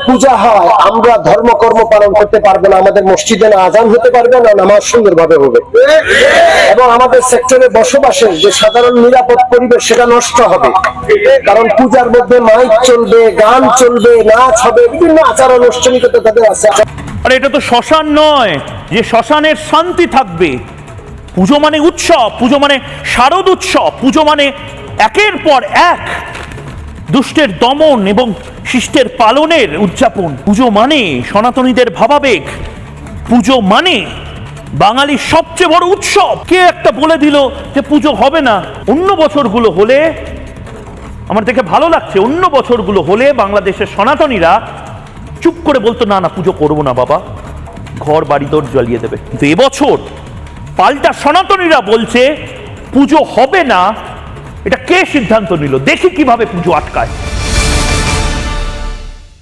পূজা হয় আমরা ধর্মকর্ম পালন করতে পারবো না, আমাদের মসজিদে না আজান হতে পারবে না, নামাজ সুন্দরভাবে হবে, এবং আমাদের সেক্টরে বসবাসের যে সাধারণ নিরাপদ পরিবেশ সেটা নষ্ট হবে। কারণ পূজার মধ্যে মাইক চলবে, গান চলবে, নাচ হবে, বিভিন্ন আচার আনুষ্ঠানিকতা তাদের আছে। আর এটা তো শ্মশান নয় যে শ্মশানের শান্তি থাকবে। পুজো মানে উৎসব, পুজো মানে শারদ উৎসব, পুজো মানে একের পর এক দুষ্টের দমন এবং শিষ্টের পালনের উদযাপন। পুজো মানে সনাতনীদের ভাবাবেগ, পুজো মানে বাঙালির সবচেয়ে বড় উৎসব। কে একটা বলে দিল যে পুজো হবে না? অন্য বছরগুলো হলে আমার দেখে ভালো লাগছে, অন্য বছরগুলো হলে বাংলাদেশের সনাতনীরা চুপ করে বলতো না না পুজো করবো না বাবা, ঘর বাড়ি দর জ্বালিয়ে দেবে। কিন্তু এবছর পাল্টা সনাতনীরা বলছে পুজো হবে না। এটা কে সিদ্ধান্ত নিল? দেখি কিভাবে পুজো আটকায়।